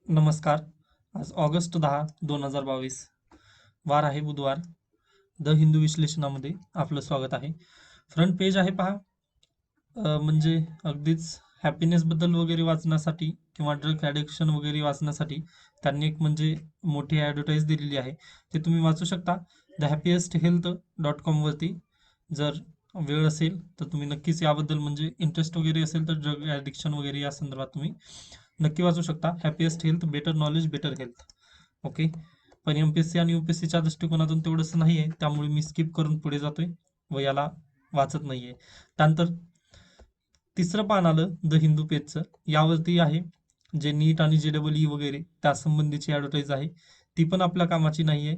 नमस्कार. आज ऑगस्ट 10 2022 वार आहे बुधवार. द हिंदू विश्लेषणामध्ये आपलं स्वागत आहे. फ्रंट पेज आहे पहा. म्हणजे अगदीच हॅपीनेस बद्दल वगैरे वाचण्यासाठी किंवा ड्रग ॲडिक्शन वगैरे वाचण्यासाठी त्यांनी एक म्हणजे मोठी ॲडव्हर्टाईज दिलेली आहे. ते तुम्ही वाचू शकता thehappiesthealth.com वरती. जर वेळ असेल तर तुम्ही नक्कीच याबद्दल म्हणजे इंटरेस्ट वगैरे असेल तर ड्रग ॲडिक्शन वगैरे या संदर्भात तुम्ही नक्की वाचू शकता. Happiest health, better knowledge, better health. Okay. पण एमपीएससी आणि यूपीएससीच्या दृष्टिकोनातून तेवढंच नाही आहे, त्यामुळे मी स्किप करून पुढे जातोय व याला वाचत नाहीये. त्यानंतर तिसरं पान आलं द हिंदू पेजचं. यावरती आहे जे नीट आणि JEE वगैरे त्या संबंधीची ॲडव्हर्टाईज आहे. ती पण आपल्या कामाची नाहीये,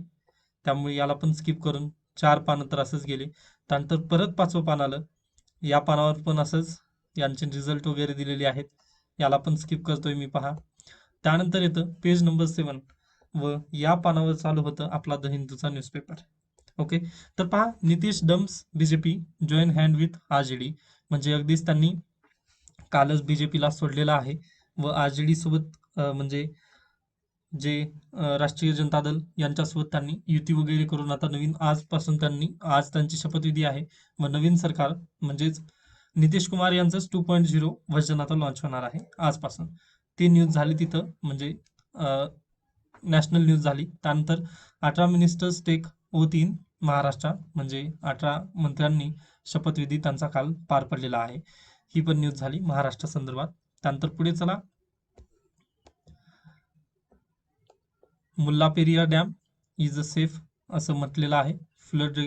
त्यामुळे याला पण स्किप करून 4 पानं तर असंच गेले. त्यानंतर परत 5वं पान आलं. या पानावर पण असंच यांचे रिझल्ट वगैरे दिलेले आहेत. याला पण स्किप करतोय मी पहा. त्यानंतर येतं पेज नंबर 7 व या पानावर चालू होतं आपला द हिंदूचा न्यूजपेपर. ओके. तर पहा, Nitish dumps BJP, join hand with RJD. म्हणजे अगदीच त्यांनी कालच बीजेपीला सोडलेला आहे व RJD सोबत म्हणजे जे राष्ट्रीय जनता दल यांच्यासोबत त्यांनी युती वगैरे करून आता नवीन आजपासून आज त्यांची शपथविधी आहे व नवीन सरकार म्हणजेच नितीश कुमार यांचंच 2.0 व्हर्जन आता लॉन्च होणार आहे आजपासून. ती न्यूज झाली तिथं म्हणजे नॅशनल न्यूज झाली. त्यानंतर 18 ministers take oath in Maharashtra, म्हणजे 18 मंत्र्यांनी शपथविधी त्यांचा काल पार पडलेला आहे. ही पण न्यूज झाली महाराष्ट्र संदर्भात. त्यानंतर पुढे चला. Mullaperiyar dam is a safe असं म्हटलेलं आहे. Flood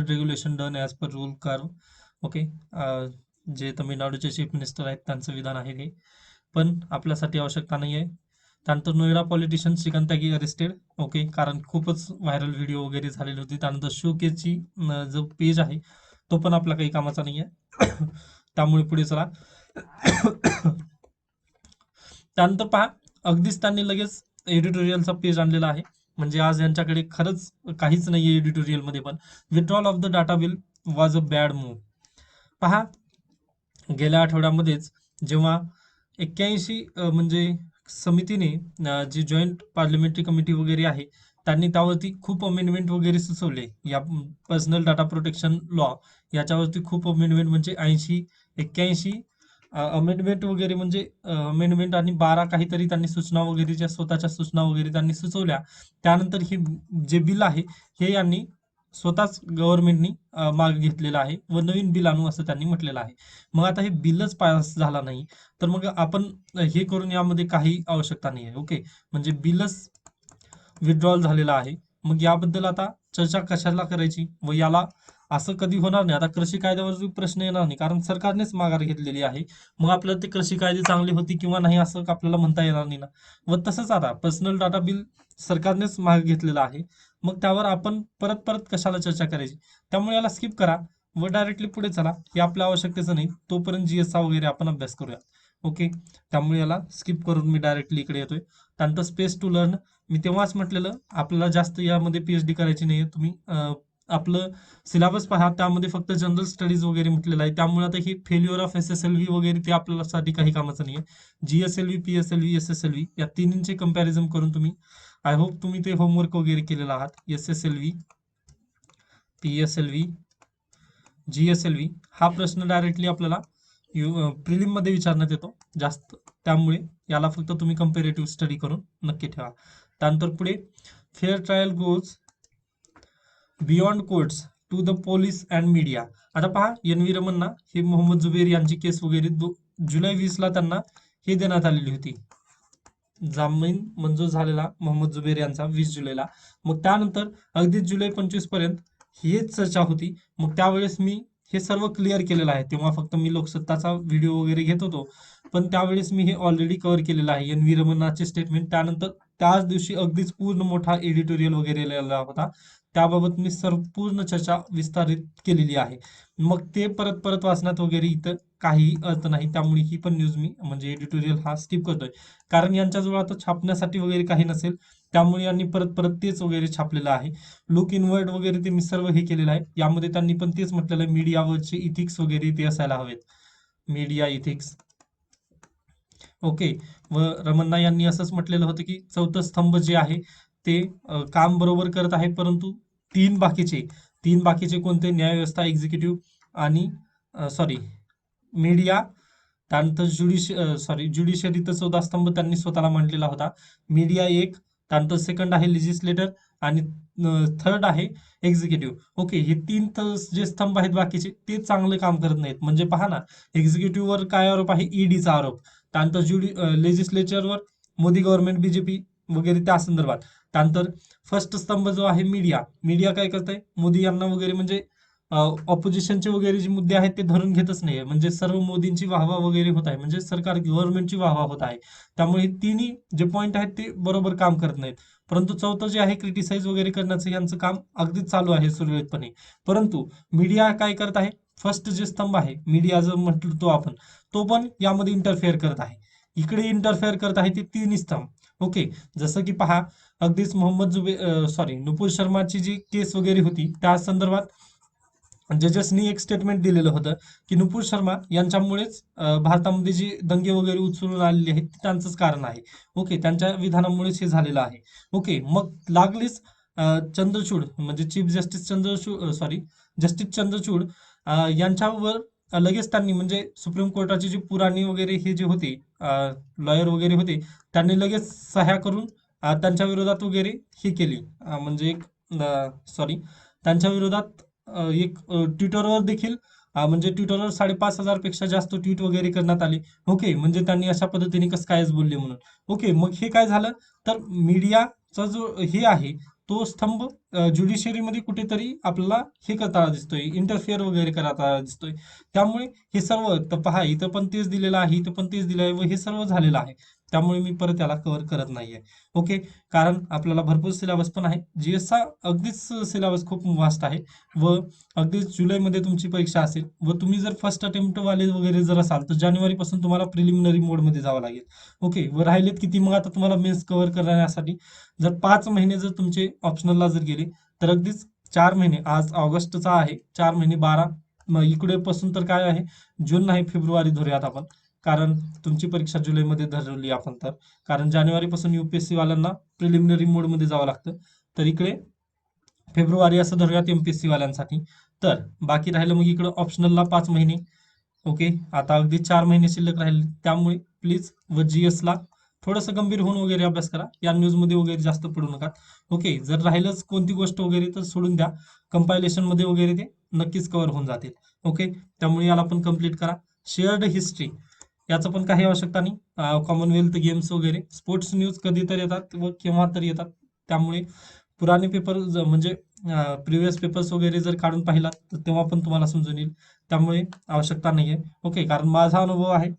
regulation done as per rule curve. Okay. जे तमिळनाडूचे चीफ मिनिस्टर आहेत त्यांचं विधान आहे हे, पण आपल्यासाठी आवश्यकता नाही आहे. त्यानंतर नोएडा पॉलिटिशियन श्रीकांत त्यागी अरेस्टेड. ओके. कारण खूपच व्हायरल व्हिडिओ वगैरे झालेली होती. त्यानंतर शोकेसची जो पेज आहे तो पण आपला काही कामाचा नाही आहे. त्यामुळे पुढे चला. त्यानंतर पहा, अगदीच त्यांनी लगेच एडिटोरियलचा पेज आणलेला आहे. म्हणजे आज यांच्याकडे खरंच काहीच नाहीये एडिटोरियलमध्ये पण. Withdrawal of the data bill was a bad move. पहा, गेल्या आठवड्यामध्येच जेव्हा 81 म्हणजे समितीने जी जॉईंट पार्लमेंटरी कमिटी वगैरे आहे त्यांनी त्यावरती खूप अमेंडमेंट वगैरे सुचवले या पर्सनल डाटा प्रोटेक्शन लॉ याच्यावरती. खूप अमेंडमेंट म्हणजे 81 अमेंडमेंट वगैरे म्हणजे अमेंडमेंट आणि 12 काहीतरी त्यांनी सूचना वगैरे ज्या स्वतःच्या सूचना वगैरे त्यांनी सुचवल्या. त्यानंतर ही जे बिल आहे हे यांनी स्वतःच गव्हर्नमेंटनी मागे घेतलेलं आहे व नवीन बिल आणू असं त्यांनी म्हटलेलं आहे. मग आता हे बिलच पास झाला नाही तर मग आपण हे करून यामध्ये काही आवश्यकता नाही आहे. ओके. म्हणजे बिलच विथड्रॉल झालेला आहे. मग याबद्दल आता चर्चा कशाला करायची व याला असं कधी होणार नाही. आता कृषी कायद्यावर प्रश्न येणार नाही कारण सरकारनेच माघार घेतलेली आहे. मग आपल्याला ते कृषी कायदे चांगले होते किंवा नाही असं आपल्याला म्हणता येणार नाही ना. व तसंच आता पर्सनल डाटा बिल सरकारनेच मागे घेतलेलं आहे. मग त्यावर आपण परत परत कशाला चर्चा करायची. त्यामुळे याला स्किप करा व डायरेक्टली पुढे चला. हे आपल्या आवश्यकतेचं नाही. तोपर्यंत GS वगैरे आपण अभ्यास करूया. ओके. त्यामुळे याला स्किप करून मी डायरेक्टली इकडे येतोय. त्यानंतर स्पेस टू लर्न. मी तेव्हाच म्हटलेलं आपल्याला जास्त यामध्ये PhD करायची नाहीये. तुम्ही आपलं सिलेबस पहा, त्यामध्ये फक्त जनरल स्टडीज वगैरे म्हटलेलं आहे. त्यामुळे आता ही फेल्युअर ऑफ SSLV वगैरे ते आपल्यासाठी काही कामाचं नाही आहे. GSLV, PSLV, SSLV या तिन्हींचे कंपॅरिझन करून तुम्ही, आय होप तुम्ही ते होमवर्क वगैरे केलेला आहात. SSLV, PSLV, GSLV हा प्रश्न डायरेक्टली आपल्याला प्रिलिम मध्ये विचारण्यात येतो जास्त. त्यामुळे याला फक्त तुम्ही कंपेरेटिव्ह स्टडी करून नक्की ठेवा. त्यानंतर पुढे fair trial goes beyond courts to the police and media. आता पहा, NV रमन्ना हे मोहम्मद जुबेर यांची केस वगैरे जुलै 20 ला त्यांना हे देण्यात आलेली होती, जामीन मंजूर झालेला मोहम्मद जुबेर यांचा 20 जुलैला. मग त्यानंतर अगदी जुलै 25 पर्यंत हीच चर्चा होती. मग त्यावेळेस मी हे सर्व क्लिअर केलेलं आहे. तेव्हा फक्त मी लोकसत्ताचा व्हिडिओ वगैरे घेत होतो, पण त्यावेळेस मी हे ऑलरेडी कव्हर केलेलं आहे. NV रमन्नाचे स्टेटमेंट. त्यानंतर त्याच दिवशी अगदीच पूर्ण मोठा एडिटोरियल वगैरे लिहिलेला होता. त्याबाबत मी संपूर्ण चर्चा विस्तारित केलेली आहे. मग ते परत परत वाचण्यात वगैरे इथं काही अर्थ नाही. त्यामुळे ही पण न्यूज मी म्हणजे एडिटोरियल हा स्किप करतोय. कारण यांच्याजवळ आता छापण्यासाठी वगैरे काही नसेल, त्यामुळे यांनी परत परत तेच वगैरे छापलेलं आहे. लुक इनवर्ड वगैरे ते मी सर्व हे केलेलं आहे. यामध्ये त्यांनी पण तेच म्हटलेलं आहे, मीडियावरचे इथिक्स वगैरे ते असायला हवेत. Media ethics. ओके. व रमन्ना यांनी असंच म्हटलेलं होतं की चौथं स्तंभ जे आहे ते काम बरोबर करत आहे, परंतु तीन बाकीचे तीन बाकीचे कोणते, न्यायव्यवस्था, एक्झिक्युटिव्ह आणि सॉरी मीडिया, त्यानंतर ज्युडिशरीचा चौथा स्तंभ त्यांनी स्वतःला मांडलेला होता. मीडिया एक, त्यानंतर सेकंड आहे लेजिस्लेटर आणि थर्ड आहे एक्झिक्युटिव्ह. ओके, हे तीन तर जे स्तंभ आहेत बाकीचे ते चांगले काम करत नाहीत. म्हणजे पहा ना, एक्झिक्युटिव्हवर काय आरोप आहे, ईडीचा आरोप. त्यानंतर लेजिस्लेचरवर मोदी गव्हर्नमेंट, बीजेपी वगैरे त्या संदर्भात. त्यानंतर फर्स्ट स्तंभ जो आहे मीडिया, मीडिया काय करत आहे, मोदी यांना वगैरे म्हणजे ऑपोजिशनचे वगैरे जे मुद्दे आहेत ते धरून घेतच नाहीये. म्हणजे सर्व मोदींची वाहवा वगैरे होत आहे, म्हणजे सरकार गव्हर्नमेंटची वाहवा होत आहे. त्यामुळे हे तिन्ही जे पॉईंट आहेत ते बरोबर काम करत नाहीत. परंतु चौथं जे आहे क्रिटिसाइज वगैरे करण्याचं यांचं काम अगदीच चालू आहे सुरळीतपणे. परंतु मीडिया काय करत आहे, फर्स्ट जे स्तंभ आहे मीडिया जर म्हटलं तो आपण, तो पण यामध्ये इंटरफेअर करत आहे. इकडे इंटरफेअर करत आहे ते तिन्ही स्तंभ. ओके, जसं की पहा, अगदीच नुपूर शर्माची जी केस वगैरे होती त्या संदर्भात जजेसनी एक स्टेटमेंट दिलेलं होतं की नुपूर शर्मा यांच्यामुळेच भारतामध्ये जी दंगे वगैरे उचलून आलेले आहेत ते त्यांचंच कारण आहे. ओके, त्यांच्या विधानामुळेच हे झालेलं आहे. ओके, मग लागलीच चंद्रचूड म्हणजे चीफ जस्टिस जस्टिस चंद्रचूड यांच्यावर लगेच त्यांनी म्हणजे सुप्रीम कोर्टाची जी पुराणी वगैरे हे जे होते लॉयर वगैरे होते, त्यांनी लगेच सह्या करून त्यांच्या विरोधात वगैरे हे केली, म्हणजे एक त्यांच्या विरोधात एक ट्विटरवर देखील म्हणजे ट्विटरवर 5,500 पेक्षा जास्त ट्विट वगैरे करण्यात आले. ओके, म्हणजे त्यांनी अशा पद्धतीने कसं कायच बोलले म्हणून. ओके, मग हे काय झालं, तर मीडियाचा जो हे आहे तो स्तंभ ज्युडिशरीमध्ये कुठेतरी आपल्याला हे करताना दिसतोय, इंटरफिअर वगैरे करताना दिसतोय. त्यामुळे हे सर्व तर पहा, इथं पण तेच दिलेलं आहे, इथं पण तेच दिलं आहे व हे सर्व झालेलं आहे. त्यामुळे मी परत याला कव्हर करत नाहीये. ओके, कारण आपल्याला भरपूर सिलेबस पण आहे. जीएसचा अगदीच सिलेबस खूप वास्ट आहे व अगदीच जुलैमध्ये तुमची परीक्षा असेल व तुम्ही जर फर्स्ट अटेम्प्ट वाले वगैरे जर असाल तर जानेवारीपासून तुम्हाला प्रिलिमिनरी मोडमध्ये जावं लागेल. ओके, व राहिलेत किती मग आता तुम्हाला मेन्स कव्हर करण्यासाठी जर 5 महिने जर तुमचे ऑप्शनलला जर गेले तर अगदीच 4 महिने, आज ऑगस्टचा आहे, 4 महिने 12, मग इकडे पासून तर काय आहे, जून नाही फेब्रुवारी धरूयात आपण, कारण तुमची परीक्षा जुलैमध्ये धरली आपण तर, कारण जानेवारीपासून युपीएससी वाल्यांना प्रिलिमिनरी मोडमध्ये जावं लागतं. तर इकडे फेब्रुवारी असं धरूयात एमपीएससी वाल्यांसाठी. तर बाकी राहिलं मग इकडं ऑप्शनलला 5 महिने. ओके, आता अगदी 4 महिने शिल्लक राहिले. त्यामुळे प्लीज व जीएसला थोडंसं गंभीर होऊन वगैरे अभ्यास करा, या न्यूजमध्ये वगैरे जास्त पडू नका. ओके, जर राहिलंच कोणती गोष्ट वगैरे तर सोडून द्या, कंपायलेशन मध्ये वगैरे ते नक्कीच कव्हर होऊन जातील. ओके, त्यामुळे याला पण कम्प्लीट करा. शेअर्ड हिस्ट्री याचं पण काही आवश्यकता नाही. कॉमनवेल्थ गेम्स वगैरे स्पोर्ट्स न्यूज कधी तर येतात व केव्हा तर येतात. त्यामुळे पुराणे पेपर म्हणजे प्रिव्हियस पेपर्स वगैरे जर काढून पाहिलात तर तेव्हा पण तुम्हाला समजून येईल. त्यामुळे आवश्यकता नाहीये. ओके, कारण माझा अनुभव आहे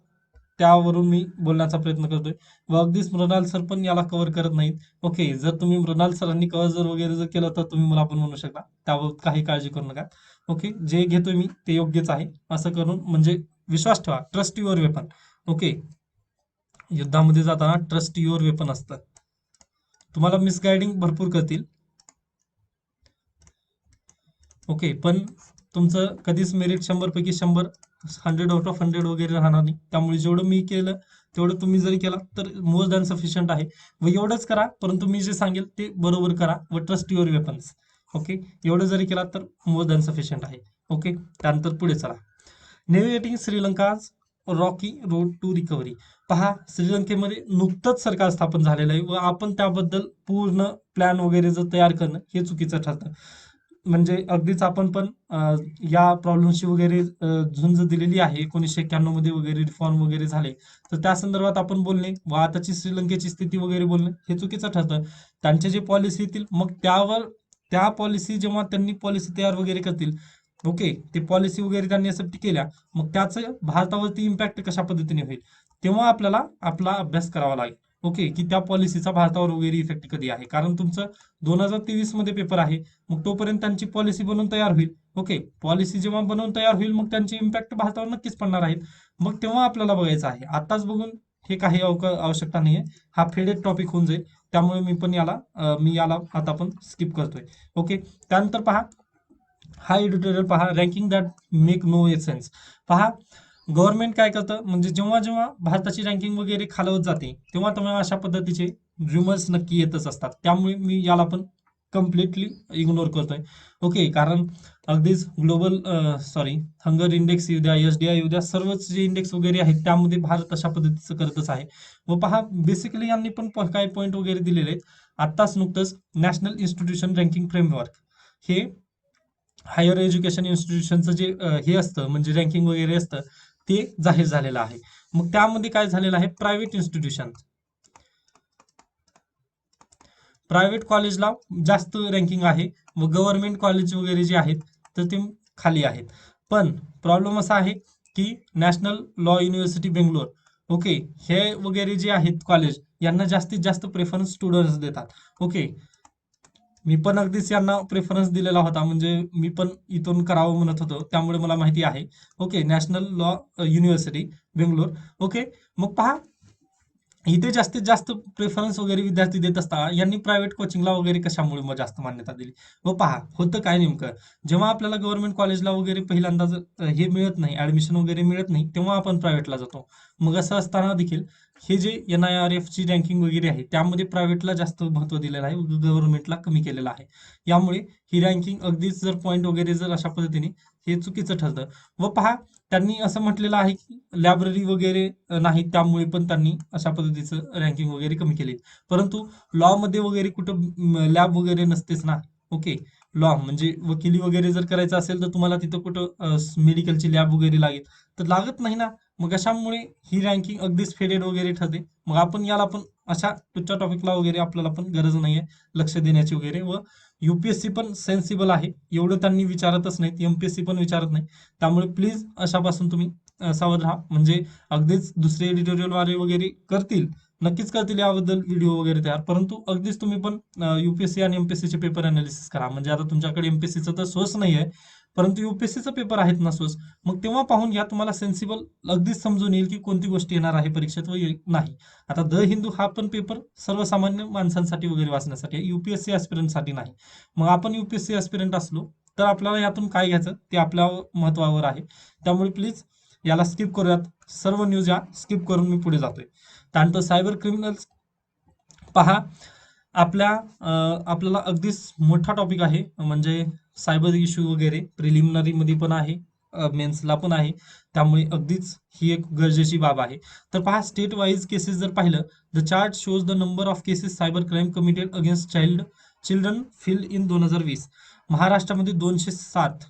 त्यावरून मी बोलण्याचा प्रयत्न करतोय व अगदीच मृणाल सर पण याला कव्हर करत नाहीत. ओके, जर तुम्ही मृणाल सरांनी कव्हर जर वगैरे जर केलं तर तुम्ही मला पण म्हणू शकता, त्याबाबत काही काळजी करू नका. ओके, जे घेतोय मी ते योग्यच आहे असं करून म्हणजे विश्वास ठेवा, ट्रस्ट युअर वेपन. ओके, युद्धामध्ये जाताना ट्रस्ट युअर वेपन असतं. तुम्हाला मिसगायडिंग भरपूर करतील. ओके, पण तुमचं कधीच मेरिट 100 पैकी 100, 100 आउट ऑफ 100 वगैरे राहणार नाही. त्यामुळे जेवढं मी केलं तेवढं तुम्ही जरी केला तर मोर दॅन सफिशियंट आहे. व एवढंच करा, परंतु मी जे सांगेल ते बरोबर करा व ट्रस्ट युअर वेपन्स. ओके, एवढं जरी केला तर मोर दॅन सफिशियंट आहे. ओके, त्यानंतर पुढे चला. Navigating Sri Lanka rocky road to recovery. पहा, श्रीलंकेमध्ये नुकतंच सरकार स्थापन झालेलं आहे व आपण त्याबद्दल पूर्ण प्लॅन वगैरे जर तयार करणं हे चुकीचं ठरतं. म्हणजे अगदीच आपण पण या प्रॉब्लेमची वगैरे झुंज दिलेली आहे. 1991 मध्ये वगैरे रिफॉर्म वगैरे झाले, तर त्या संदर्भात आपण बोलणे व आताची श्रीलंकेची स्थिती वगैरे बोलणे हे चुकीचं ठरतं. त्यांचे जे पॉलिसी येतील मग त्यावर त्या पॉलिसी जेव्हा त्यांनी पॉलिसी तयार वगैरे करतील, ओके, ते पॉलिसी वगैरे त्यांनी एक्सेप्ट केल्या, मग त्याचं भारतावरती इम्पॅक्ट कशा पद्धतीने होईल तेव्हा आपल्याला आपला अभ्यास करावा लागेल. ओके, की त्या पॉलिसीचा भारतावर वगैरे इफेक्ट कधी आहे, कारण तुमचं 2023 मध्ये पेपर आहे, मग तोपर्यंत त्यांची पॉलिसी बनवून तयार होईल. ओके, पॉलिसी जेव्हा बनवून तयार होईल मग त्यांचे इम्पॅक्ट भारतावर नक्कीच पडणार आहेत. मग तेव्हा आपल्याला बघायचं आहे, आताच बघून हे काही आवश्यकता नाहीये. हा फेडेड टॉपिक होऊन जाईल. त्यामुळे मी याला आता आपण स्किप करतोय. ओके, त्यानंतर पहा, हा एडिटोरियल पहा, ranking that make no sense. पहा, गव्हर्नमेंट काय करतं, म्हणजे जेव्हा जेव्हा भारताची रँकिंग वगैरे खालवत जाते तेव्हा तेव्हा अशा पद्धतीचे रुमर्स नक्की येतच असतात. त्यामुळे मी याला पण कम्प्लिटली इग्नोर करतोय. ओके, कारण अगदीच ग्लोबल हंगर इंडेक्स येऊ द्या, SDI येऊ द्या, सर्वच जे इंडेक्स वगैरे आहेत त्यामध्ये भारत अशा पद्धतीचं करतच आहे. व पहा, बेसिकली यांनी पण काही पॉईंट वगैरे दिलेले आहेत. आत्ताच नुकतंच नॅशनल इन्स्टिट्यूशन रँकिंग फ्रेमवर्क हे हायर एज्युकेशन इन्स्टिट्यूशनचं जे हे असतं, म्हणजे रँकिंग वगैरे असतं, ते जाहीर झालेलं आहे. मग त्यामध्ये काय झालेलं आहे, प्रायव्हेट कॉलेजला जास्त रँकिंग आहे व गव्हर्नमेंट कॉलेज वगैरे जे आहेत तर ते खाली आहेत. पण प्रॉब्लेम असा आहे की national law university Bangalore, okay, हे वगैरे जे आहेत कॉलेज, यांना जास्तीत जास्त प्रेफरन्स स्टुडंट्स देतात. ओके, मी पण अगदीच यांना प्रेफरन्स दिलेला होता, म्हणजे मी पण इथून करावं म्हणत होतो, त्यामुळे मला माहिती आहे. Okay, national law university Bangalore. Okay, मग पहा, इथे जास्तीत जास्त प्रेफरन्स वगैरे विद्यार्थी देत असता, यांनी प्रायव्हेट कोचिंगला वगैरे कशामुळे मग जास्त मान्यता दिली? व पहा, होतं काय नेमकं, जेव्हा आपल्याला गव्हर्नमेंट कॉलेजला वगैरे पहिल्यांदा हे मिळत नाही, ऍडमिशन वगैरे मिळत नाही, तेव्हा आपण प्रायव्हेटला जातो. मग असं असताना देखील हे जे NIRF ची रँकिंग वगैरे आहे त्यामध्ये प्रायव्हेटला जास्त महत्त्व दिलेलं आहे, गव्हर्नमेंटला कमी केलेलं आहे. यामुळे ही रँकिंग अगदीच जर पॉईंट वगैरे जर अशा पद्धतीने, हे चुकीचं ठरतं. व पहा, त्यांनी असं म्हटलेलं आहे की लायब्ररी वगैरे नाही, त्यामुळे पण त्यांनी अशा पद्धतीचं रँकिंग वगैरे कमी केली. परंतु लॉ मध्ये वगैरे कुठं लॅब वगैरे नसतेच ना. ओके, लॉ म्हणजे वकिली वगैरे जर करायचं असेल तर तुम्हाला तिथं कुठं मेडिकलची लॅब वगैरे लागेल, तर लागत नाही ना. मग अशामुळे ही रँकिंग अगदीच फेडेड वगैरे ठरते. मग आपण याला पण अशा तुमच्या टॉपिकला वगैरे आपल्याला पण गरज नाहीये लक्ष देण्याची वगैरे. व UPSC पण सेन्सिबल आहे, एवढं त्यांनी विचारतच नाहीत, MPSC पण विचारत नाही. त्यामुळे प्लीज अशापासून तुम्ही सावध राहा. म्हणजे अगदीच दुसरे एडिटोरियल वाले वगैरे करतील, नक्कीच करतील याबद्दल व्हिडिओ वगैरे तयार, परंतु अगदीच तुम्ही पण UPSC आणि MPSC चे पेपर अनालिसिस करा. म्हणजे आता तुमच्याकडे MPSCचं तर सोर्स नाही आहे, परंतु UPSCचं पेपर आहेत ना सोर्स, मग तेव्हा पाहून घ्या, तुम्हाला सेन्सिबल अगदीच समजून येईल की कोणती गोष्ट येणार आहे परीक्षेत व नाही. आता द हिंदू हा पण पेपर सर्वसामान्य माणसांसाठी वगैरे वाचण्यासाठी आहे, UPSC ऍस्पिरंटसाठी नाही. मग आपण UPSC ऍस्पिरंट असलो तर आपल्याला यातून काय घ्यायचं ते आपल्या महत्वावर आहे. त्यामुळे प्लीज याला स्किप करूयात. सर्व न्यूज या स्किप करून मी पुढे जातोय. त्यानंतर सायबर क्रिमिनल्स, पहा, आपल्याला अगदीच मोठा टॉपिक आहे, म्हणजे सायबर इश्यू वगैरे प्रिलिमिनरी मध्ये पण आहे, मेन्सला पण आहे. त्यामुळे अगदीच ही एक गरजेची बाब आहे. तर पहा, स्टेट वाईज केसेस जर पाहिलं, the chart shows the number of cases cyber crime committed against children fill in 2020. महाराष्ट्रामध्ये 207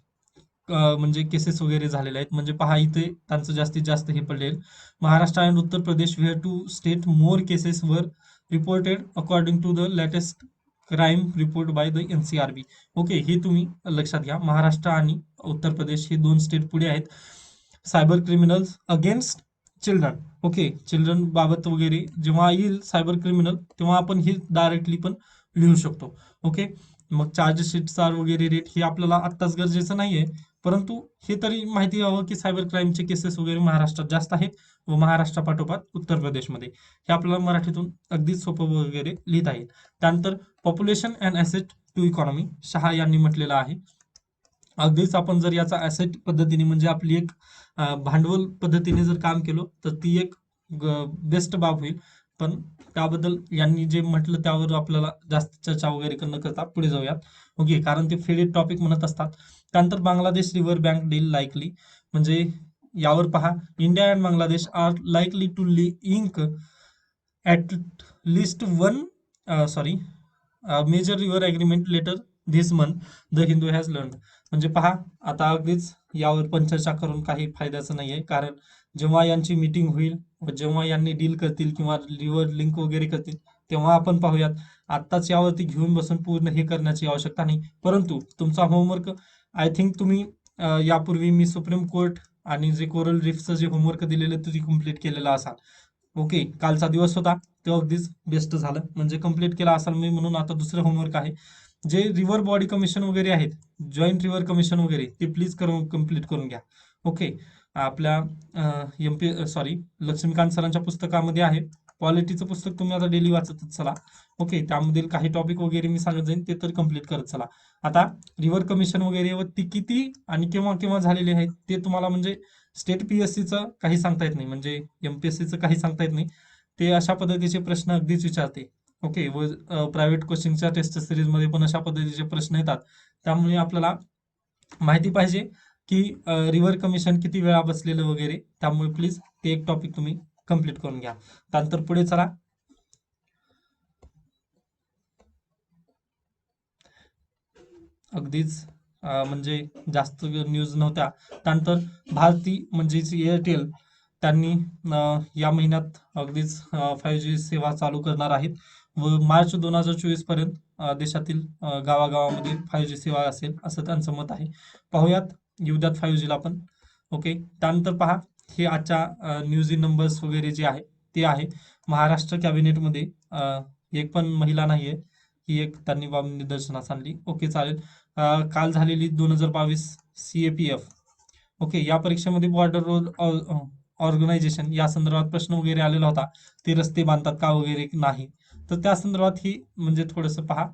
म्हणजे केसेस वगैरे झालेले आहेत. म्हणजे पहा, इथे त्यांचं जास्तीत जास्त हे पडलेलं. Maharashtra and Uttar Pradesh were two state more cases वर reported according to the latest crime report by the NCRB. Okay, हे तुम्ही लक्षात घ्या. महाराष्ट्र आणि उत्तर प्रदेश हे दोन स्टेट पुढे आहेत cyber criminals against children. Okay, children बाबत वगैरे जेव्हा येईल सायबर क्रिमिनल, तेव्हा आपण हे डायरेक्टली पण लिहू शकतो. ओके, मग चार्जशीटचा वगैरे रेट हे आपल्याला आत्ताच गरजेचं नाहीये, परंतु हे तरी माहिती हवं की सायबर क्राईमचे केसेस वगैरे महाराष्ट्रात जास्त आहेत व महाराष्ट्रापाठोपाठ उत्तर प्रदेशमध्ये. हे आपल्याला मराठीतून अगदी सोपं वगैरे लिहिता येईल. त्यानंतर population and asset to economy, Shah यांनी म्हटलेलं आहे. अगदीच आपण जर याचा ॲसेट पद्धतीने, म्हणजे आपली एक भांडवल पद्धतीने जर काम केलं तर ती एक बेस्ट बाब होईल. पण त्याबद्दल यांनी जे म्हटलं त्यावर आपल्याला जास्त चर्चा वगैरे न करता पुढे जाऊयात. ओके, कारण ते फेडेड टॉपिक म्हणत असतात. त्यानंतर Bangladesh river bank deal likely, म्हणजे यावर पहा, India and Bangladesh are likely to ink at least one major river agreement later this month, the Hindu has learn. म्हणजे पहा, आता अगदीच यावर पण चर्चा करून काही फायद्याचं नाही आहे, कारण जेव्हा यांची मीटिंग होईल व जेव्हा यांनी डील करतील किंवा रिव्हर लिंक वगैरे करतील, तेव्हा आपण पाहूयात. आत्ताच यावरती घेऊन बसून पूर्ण हे करण्याची आवश्यकता नाही. परंतु तुमचा होमवर्क, आय थिंक तुम्ही यापूर्वी मी सुप्रीम कोर्ट आणि जे कोरल रीफचं जे होमवर्क दिलेलं तुम्ही कम्प्लीट केलेलं असाल. ओके, कालचा दिवस होता तो अगदीच बेस्ट झालं, म्हणजे कंप्लीट केला असाल मी, म्हणून आता दुसरं होमवर्क आहे. जे रिव्हर बॉडी कमिशन वगैरे आहेत, जॉईंट रिव्हर कमिशन वगैरे, ते प्लीज कंप्लीट करून घ्या. ओके, आपल्या लक्ष्मीकांत सरांच्या पुस्तकामध्ये आहे. पॉलिटीचं पुस्तक तुम्ही आता डेली वाचतच चला. ओके, त्यामधील काही टॉपिक वगैरे मी सांगत जाईन, ते तर कंप्लीट करत चला. आता रिव्हर कमिशन वगैरे व ती किती आणि केव्हा केव्हा झालेली आहेत ते तुम्हाला म्हणजे स्टेट पीएससीचं काही सांगता येत नाही, म्हणजे एमपीएससीचं काही सांगता येत नाही. ते अशा पद्धतीचे प्रश्न अगदीच विचारते. ओके, व प्रायव्हेट कोचिंगच्या टेस्ट सिरीजमध्ये पण अशा पद्धतीचे प्रश्न येतात. त्यामुळे आपल्याला माहिती पाहिजे की रिव्हर कमिशन किती वेळा बसलेलं वगैरे. त्यामुळे प्लीज ते एक टॉपिक तुम्ही कम्प्लीट करून घ्या. त्यानंतर पुढे चला. अगदीच म्हणजे जास्त न्यूज नव्हत्या. त्यानंतर भारती म्हणजेच एअरटेल त्यांनी या महिन्यात अगदीच 5G सेवा चालू करणार आहेत व मार्च 2024 पर्यंत देशातील गावागावामध्ये 5G सेवा असेल असं त्यांचं मत आहे. पाहूयात येऊद्यात 5G ला पण. ओके, त्यानंतर पहा, हे आजच्या न्यूज इन नंबर्स वगैरे जे आहे ते आहे. महाराष्ट्र कॅबिनेटमध्ये एक पण महिला नाहीये, ही एक त्यांनी बाब निदर्शनास आणली. ओके, चालेल. काल झालेली 2022 CAPF, ओके, या परीक्षेमध्ये बॉर्डर रोड ऑर्गनायझेशन या संदर्भात प्रश्न वगैरे आलेला होता. ते रस्ते बांधतात का वगैरे नाही, तर त्या संदर्भात ही म्हणजे थोडंसं पहा,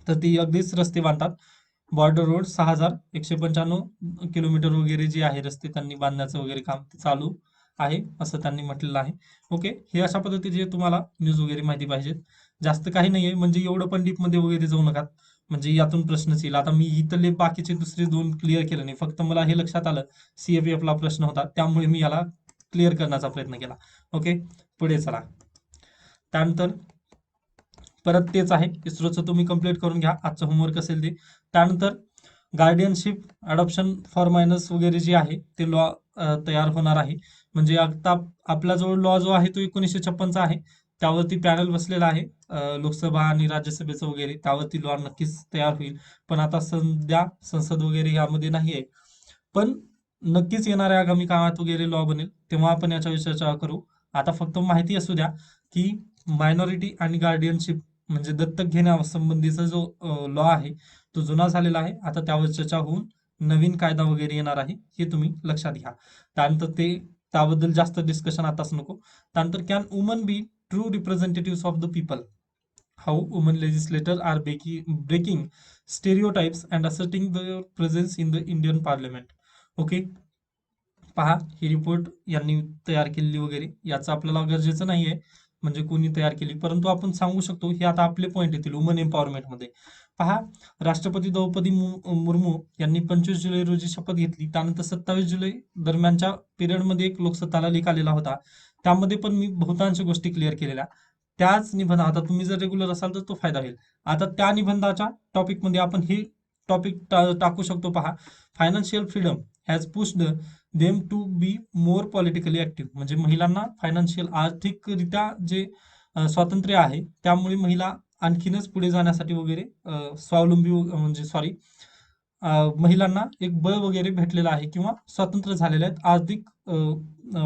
तर ती अगदीच रस्ते बांधतात. बॉर्डर रोड 6195 किलोमीटर वगैरे जे आहे रस्ते त्यांनी बांधण्याचं वगैरे काम ते चालू आहे असं त्यांनी म्हटलेलं आहे. ओके, हे अशा पद्धतीचे तुम्हाला न्यूज वगैरे माहिती पाहिजेत. जास्त काही नाहीये, म्हणजे एवढं पण डीप मध्ये वगैरे जाऊ नका, म्हणजे यातून प्रश्नच येईल. आता मी इथले बाकीचे दुसरे दोन क्लिअर केले नाही, फक्त मला हे लक्षात आलं CAPF ला प्रश्न होता, त्यामुळे मी याला क्लिअर करण्याचा प्रयत्न केला. ओके, पुढे चला. त्यानंतर परत तेच आहे, इस्रोचं तुम्ही कंप्लीट करून घ्या, आजचं होमवर्क असेल ते. त्यानंतर गार्डियनशिप अडॉप्शन फॉर मायनर्स वगैरे जे आहे ते लॉ तयार होणार आहे. म्हणजे आता आपल्याजवळ लॉ जो आहे तो 1956चा आहे, त्यावरती पॅनल बसलेला आहे. लोकसभा आणि राज्यसभेचं वगैरे त्यावरती लॉ नक्कीच तयार होईल. पण आता सध्या संसद वगैरे यामध्ये नाही आहे. पण नक्कीच येणाऱ्या आगामी काळात वगैरे लॉ बनेल, तेव्हा आपण याच्यावर चर्चा करू. आता फक्त माहिती असू द्या की मायनॉरिटी आणि गार्डियनशिप म्हणजे दत्तक घेण्यासंबंधीचा जो लॉ आहे तो जुना झालेला आहे. आता त्यावर चर्चा होऊन नवीन कायदा वगैरे येणार आहे, हे तुम्ही लक्षात घ्या. त्यानंतर त्याबद्दल जास्त डिस्कशन आताच नको. त्यानंतर can women be true representative of the people? How women legislator are breaking stereotypes and asserting the presence in the Indian parliament. Okay, पहा, ही रिपोर्ट यांनी तयार केलेली वगैरे याचं आपल्याला गरजेचं नाहीये म्हणजे कोणी तयार केली, परंतु आपण सांगू शकतो हे आता आपले पॉईंट येतील वुमन एम्पॉवरमेंट मध्ये. पहा, राष्ट्रपती द्रौपदी मुर्मू यांनी 25 जुलै रोजी शपथ घेतली. त्यानंतर 27 जुलै दरम्यानच्या पिरियडमध्ये एक लोकसत्ताला लेख आलेला होता, त्यामध्ये पण मी बहुतांश गोष्टी क्लिअर केलेल्या. त्याच निबंध, आता तुम्ही जर रेग्युलर असाल तर तो फायदा होईल. आता त्या निबंधाच्या टॉपिक मध्ये आपण हे टॉपिक टाकू शकतो. पहा, financial freedom has pushed them to be more politically active. म्हणजे महिलांना फायनान्शियल आर्थिकरित्या जे स्वातंत्र्य आहे त्यामुळे महिला आणखीनच पुढे जाण्यासाठी वगैरे स्वावलंबी म्हणजे सॉरी महिलांना एक बळ वगैरे भेटलेलं आहे किंवा स्वतंत्र झालेले आहेत आर्थिक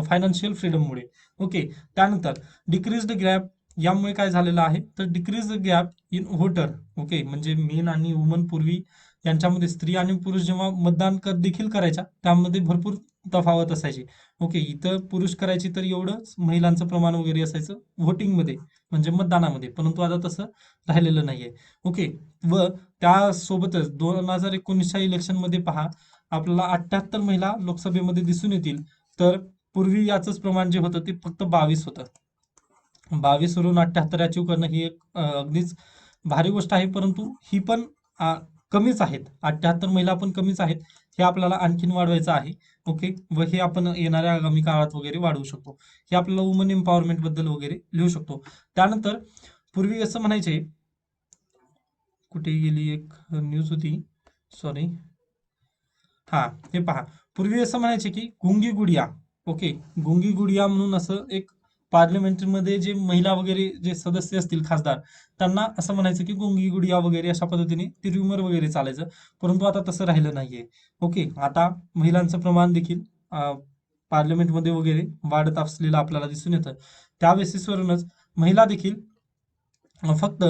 फायनान्शियल फ्रीडममुळे. ओके, त्यानंतर डिक्रीज द गॅप, यामुळे काय झालेलं आहे तर decrease the gap in voter. Okay, म्हणजे मेन आणि वुमन पूर्वी यांच्यामध्ये स्त्री आणि पुरुष जेव्हा मतदान देखील करायच्या त्यामध्ये भरपूर तफावत असायची. ओके, इथं पुरुष करायची तर एवढंच महिलांचं प्रमाण वगैरे असायचं व्होटिंगमध्ये म्हणजे मतदानामध्ये, परंतु आता तसं राहिलेलं नाहीये. ओके, व त्यासोबतच 2019च्या इलेक्शनमध्ये पहा, आपल्याला 78 महिला लोकसभेमध्ये दिसून येतील, तर पूर्वी याचंच प्रमाण जे होतं ते फक्त 22 होतं. 22 वरून 78 अचीव करणं ही एक अगदीच भारी गोष्ट आहे, परंतु ही पण कमीच आहेत. 78 महिला पण कमीच आहेत, हे आपल्याला आणखीन वाढवायचं आहे. ओके, व हे आपण येणाऱ्या आगामी काळात वगैरे वाढवू शकतो. हे आपल्याला वुमन एम्पॉवरमेंट बद्दल वगैरे लिहू शकतो. त्यानंतर पूर्वी असं म्हणायचे, कुठे गेली एक न्यूज होती, सॉरी, हा, हे पहा, पूर्वी असं म्हणायचे की गुंगी गुडिया. ओके, गुंगी गुडिया म्हणून असं एक पार्लमेंटमध्ये जे महिला वगैरे जे सदस्य असतील खासदार, त्यांना असं म्हणायचं की गुंगी गुडिया वगैरे अशा पद्धतीने ते र्युमर वगैरे चालायचं, परंतु आता तसं राहिलं नाहीये. ओके, आता महिलांचं प्रमाण देखील पार्लमेंटमध्ये वगैरे वाढत असलेलं आपल्याला दिसून येतं. त्या बेसिसवरूनच महिला देखील फक्त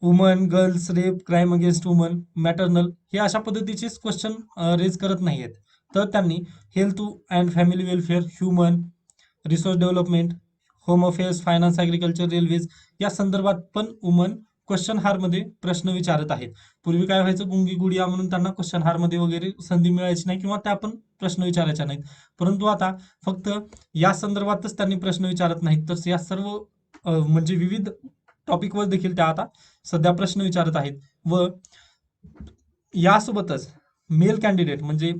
woman, girls, rape, crime against woman, maternal हे अशा पद्धतीचेच क्वेश्चन रेज करत नाहीयेत, तर त्यांनी health and family welfare, human resource development, home affairs, finance, agriculture, railways या संदर्भात पण वुमन क्वेश्चन हार मध्ये प्रश्न विचारत आहेत. पूर्वी काय व्हायचं, गुंगी गुडिया म्हणून त्यांना क्वेश्चन हार मध्ये वगैरे संधी मिळायची नाही किंवा त्या पण प्रश्न विचारायच्या नाहीत. परंतु आता फक्त या संदर्भातच त्यांनी प्रश्न विचारत नाहीत, तर या सर्व म्हणजे विविध टॉपिकवर देखील त्या आता सध्या प्रश्न विचारत आहेत. व यासोबतच मेल कॅन्डिडेट म्हणजे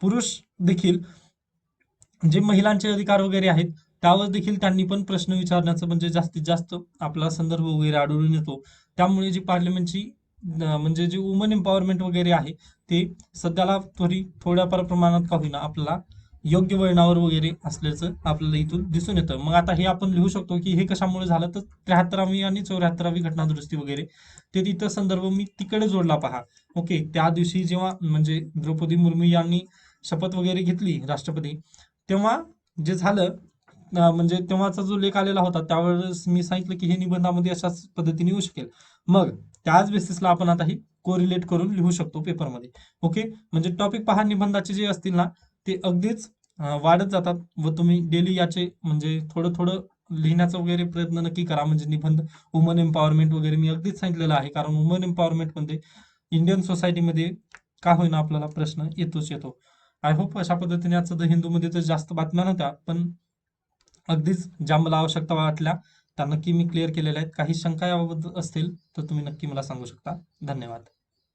पुरुष देखील जे महिलांचे अधिकार वगैरे आहेत त्यावर देखील त्यांनी पण प्रश्न विचारण्याचं म्हणजे जास्तीत जास्त आपला संदर्भ वगैरे आढळून येतो. त्यामुळे जी पार्लमेंटची म्हणजे जे वुमन एम्पॉवरमेंट वगैरे आहे ते सध्याला थोड्याफार प्रमाणात का होईना आपल्याला योग्य वळणावर वगैरे असल्याचं आपल्याला इथून दिसून येतं. मग आता हे आपण लिहू शकतो की हे कशामुळे झालं, तर 73वी आणि 74वी घटना दुरुस्ती वगैरे ते तिथं संदर्भ मी तिकडे जोडला पहा. ओके, त्या दिवशी जेव्हा म्हणजे द्रौपदी मुर्मू यांनी शपथ वगैरे घेतली राष्ट्रपती, तेव्हा जे झालं म्हणजे तेव्हाचा जो लेख आलेला होता त्यावेळेस मी सांगितलं की हे निबंधामध्ये अशाच पद्धतीने येऊ शकेल. मग त्याच बेसिसला आपण आता ही कोरिलेट करून लिहू शकतो पेपरमध्ये. ओके, म्हणजे टॉपिक पहा निबंधाचे जे असतील ना ते अगदीच वाढत जातात व तुम्ही डेली याचे म्हणजे थोडं थोडं लिहिण्याचा वगैरे प्रयत्न नक्की करा. म्हणजे निबंध वुमन एम्पॉवरमेंट वगैरे मी अगदीच सांगितलेलं आहे, कारण वुमन एम्पॉवरमेंट मध्ये इंडियन सोसायटीमध्ये का होईना आपल्याला प्रश्न येतोच येतो. आय होप अशा पद्धतीने आजचं द हिंदूमध्ये तर जास्त बातम्या नव्हत्या, पण अगदीच ज्या मला आवश्यकता वाटल्या त्या नक्की मी क्लिअर केलेल्या आहेत. काही शंका याबाबत असतील तर तुम्ही नक्की मला सांगू शकता. धन्यवाद.